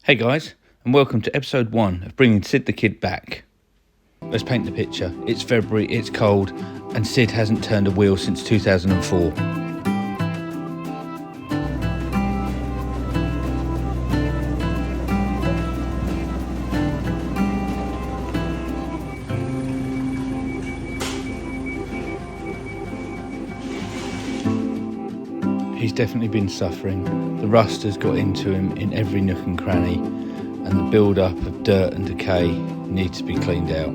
Hey guys, and welcome to episode 1 of bringing Sid the Kid back. Let's paint the picture. It's February, it's cold, and Sid hasn't turned a wheel since 2004. He's definitely been suffering. The rust has got into him in every nook and cranny, and the build-up of dirt and decay needs to be cleaned out.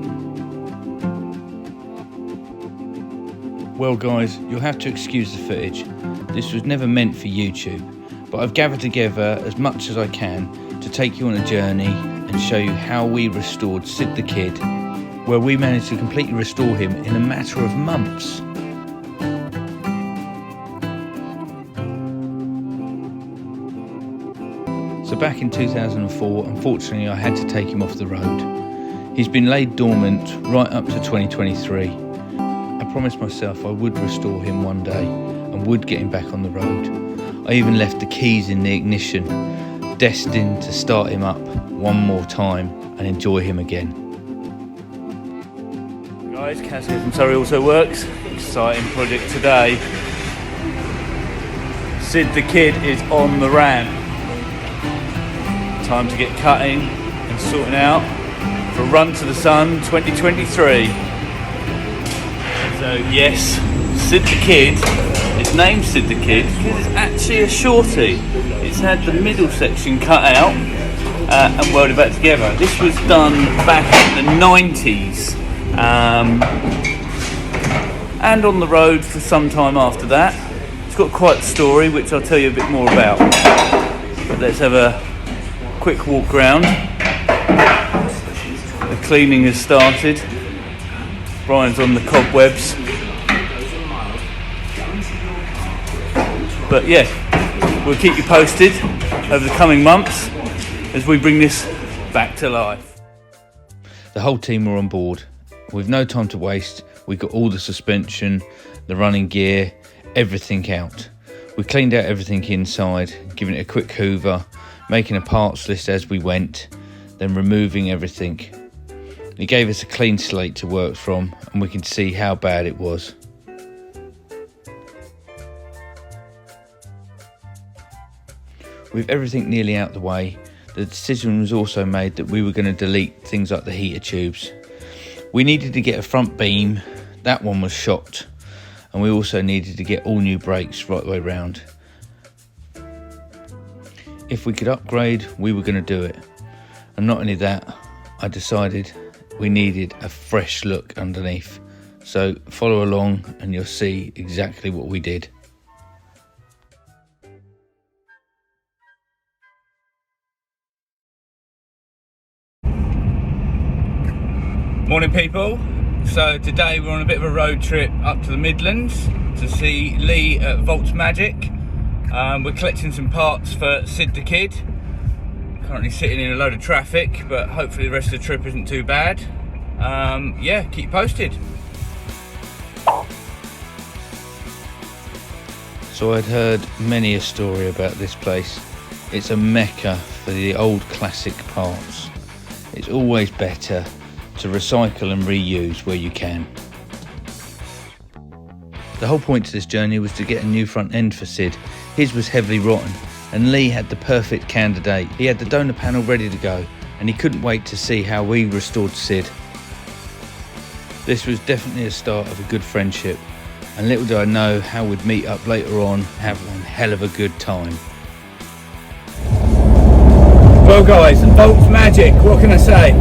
Well guys, you'll have to excuse the footage. This was never meant for YouTube, but I've gathered together as much as I can to take you on a journey and show you how we restored Sid the Kid, where we managed to completely restore him in a matter of months. So back in 2004, unfortunately I had to take him off the road. He's been laid dormant right up to 2023. I promised myself I would restore him one day and would get him back on the road. I even left the keys in the ignition, destined to start him up one more time and enjoy him again. Guys, Kaz here from Surrey Also Works. Exciting project today. Sid the Kid is on the ramp. Time to get cutting and sorting out for Run to the Sun 2023. So yes, Sid the Kid, it's named Sid the Kid because it's actually a Shorty. It's had the middle section cut out and welded back together. This was done back in the 90s and on the road for some time after that. It's got quite a story which I'll tell you a bit more about. But let's have a quick walk round. The cleaning has started. Brian's on the cobwebs. But yeah, we'll keep you posted over the coming months as we bring this back to life. The whole team were on board. With no time to waste, we got all the suspension, the running gear, everything out. We cleaned out everything inside, giving it a quick hoover, making a parts list as we went, then removing everything. It gave us a clean slate to work from, and we can see how bad it was. With everything nearly out the way, the decision was also made that we were going to delete things like the heater tubes. We needed to get a front beam, that one was shot, and we also needed to get all new brakes right the way round. If we could upgrade, we were going to do it. And not only that, I decided we needed a fresh look underneath. So follow along and you'll see exactly what we did. Morning people. So today we're on a bit of a road trip up to the Midlands to see Lee at Volks Magic. We're collecting some parts for Sid the Kid. Currently sitting in a load of traffic, but hopefully the rest of the trip isn't too bad. Yeah, keep posted. So I'd heard many a story about this place. It's a mecca for the old classic parts. It's always better to recycle and reuse where you can. The whole point to this journey was to get a new front end for Sid. His was heavily rotten, and Lee had the perfect candidate. He had the donor panel ready to go, and he couldn't wait to see how we restored Sid. This was definitely a start of a good friendship, and little did I know how we'd meet up later on, have one hell of a good time. Well guys, Volks Magic, what can I say?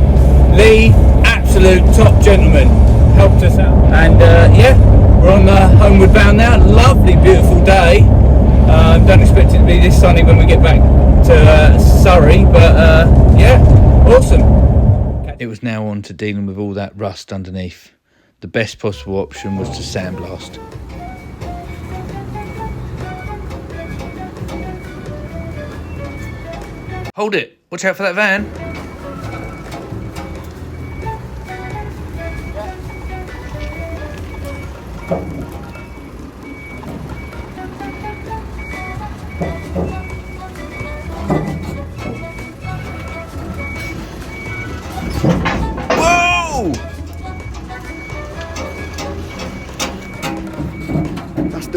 Lee, absolute top gentleman, helped us out, and yeah, we're on the homeward bound now. Lovely, beautiful day. Don't expect it to be this sunny when we get back to Surrey, but yeah, awesome. It was now on to dealing with all that rust underneath. The best possible option was to sandblast. Hold it, watch out for that van.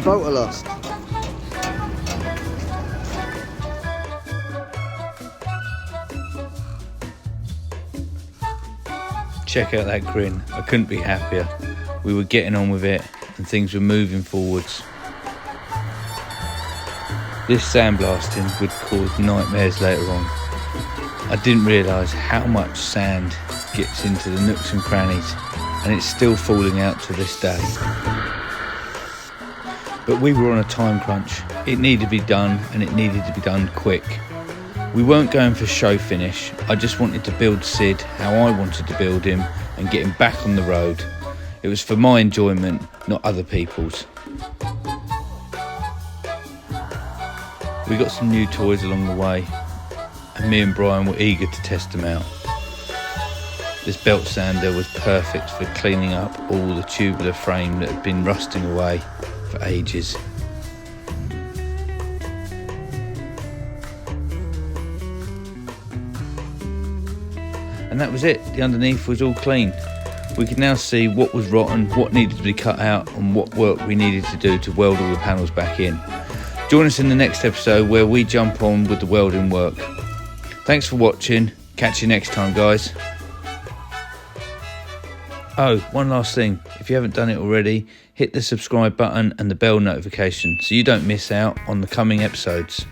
bolter lost. Check out that grin. I couldn't be happier. We were getting on with it and things were moving forwards. This sandblasting would cause nightmares later on. I didn't realise how much sand gets into the nooks and crannies, and it's still falling out to this day. But we were on a time crunch. It needed to be done, and it needed to be done quick. We weren't going for show finish. I just wanted to build Sid how I wanted to build him and get him back on the road. It was for my enjoyment, not other people's. We got some new toys along the way, and me and Brian were eager to test them out. This belt sander was perfect for cleaning up all the tubular frame that had been rusting away for ages. And that was it. The underneath was all clean. We could now see what was rotten, what needed to be cut out, and what work we needed to do to weld all the panels back in. Join us in the next episode where we jump on with the welding work. Thanks for watching. Catch you next time, guys. Oh, one last thing. If you haven't done it already, hit the subscribe button and the bell notification so you don't miss out on the coming episodes.